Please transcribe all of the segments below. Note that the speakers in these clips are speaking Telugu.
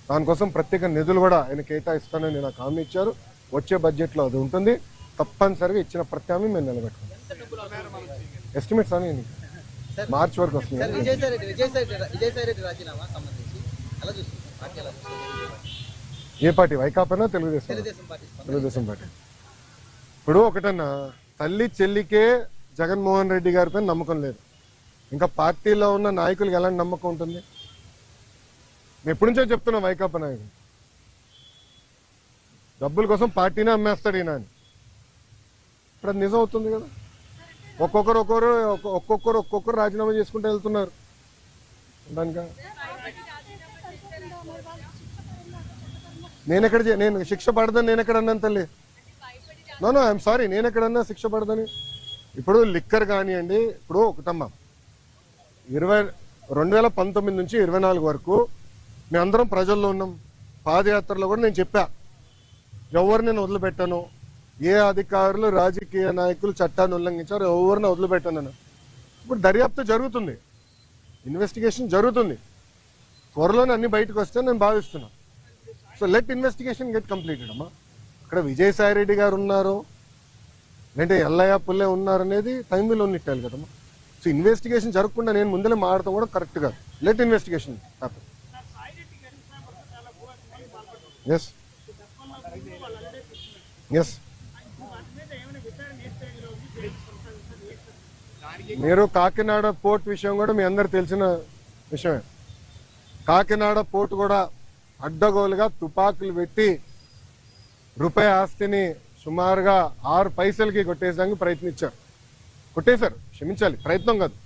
దానికోసం ప్రత్యేక నిధులు కూడా ఆయన కేటాయిస్తానని నాకు హామీ ఇచ్చారు. వచ్చే బడ్జెట్లో అది ఉంటుంది. తప్పనిసరిగా ఇచ్చిన ప్రత్యామ్నాయం మేము నిలబెట్టుకుంటాం. ఎస్టిమేట్స్ అని మార్చి వరకు వస్తుంది. ఏ పార్టీ? వైకాపానా తెలుగుదేశం పార్టీ. ఇప్పుడు ఒకటన్నా, తల్లి చెల్లికే జగన్మోహన్ రెడ్డి గారి పైన నమ్మకం లేదు. ఇంకా పార్టీలో ఉన్న నాయకులకు ఎలాంటి నమ్మకం ఉంటుంది? ఎప్పటి నుంచో చెప్తున్నా వైకాపా నాయకులు డబ్బుల కోసం పార్టీనే అమ్మేస్తాడు ఈయన అని. ఇప్పుడు అది నిజం అవుతుంది కదా. ఒక్కొక్కరు రాజీనామా చేసుకుంటూ వెళ్తున్నారు. నేను శిక్ష పడదని నేను ఎక్కడ అన్నాను తల్లి? నో ఐఎమ్ సారీ, నేను ఎక్కడన్నా శిక్ష పడదని. ఇప్పుడు లిక్కర్ కానివ్వండి, ఇప్పుడు ఒకటమ్మా 2019 నుంచి 24 వరకు మేమందరం ప్రజల్లో ఉన్నాం. పాదయాత్రలో కూడా నేను చెప్పా, ఎవరిని నేను వదిలిపెట్టాను, ఏ అధికారులు రాజకీయ నాయకులు చట్టాన్ని ఉల్లంఘించారు ఎవరిని వదిలిపెట్టాను. ఇప్పుడు దర్యాప్తు జరుగుతుంది, ఇన్వెస్టిగేషన్ జరుగుతుంది. త్వరలోనే అన్ని బయటకు వస్తే నేను భావిస్తున్నాను. So let investigation get completed అమ్మా. అక్కడ విజయసాయి రెడ్డి గారు ఉన్నారు, లేదంటే ఎల్లయ్య పుల్లే ఉన్నారు అనేది టైం విల్ ఉన్నట్టాలి కదమ్మా. సో ఇన్వెస్టిగేషన్ జరగకుండా నేను ముందలే మాడతాం కూడా కరెక్ట్ కాదు. Let investigation happen. Yes yes మీరు కాకినాడ పోర్ట్ విషయం కూడా మీ అందరు తెలిసిన విషయమే. కాకినాడ పోర్ట్ కూడా అడ్డగోలుగా తుపాకులు పెట్టి రూపాయి ఆస్తిని సుమారుగా 6 పైసలకి కొట్టేసడానికి ప్రయత్నించారు. కొట్టేశారు, క్షమించాలి, ప్రయత్నం కాదు,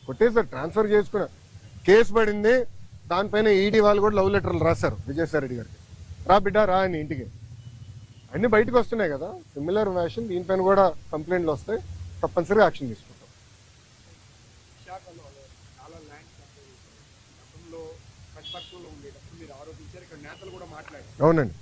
కొట్టేశారు, ట్రాన్స్ఫర్ చేసుకున్నారు. కేసు పడింది, దానిపైన ఈడీ వాళ్ళు కూడా లవ్ లెటర్లు రాశారు విజయసాయి రెడ్డి గారికి. రా బిడ్డ రా అని ఇంటికి. అన్ని బయటకు వస్తున్నాయి కదా. సిమిలర్ వ్యాషన్ దీనిపైన కూడా కంప్లైంట్లు వస్తాయి, తప్పనిసరిగా యాక్షన్ తీసుకుంటాం. అవునండి.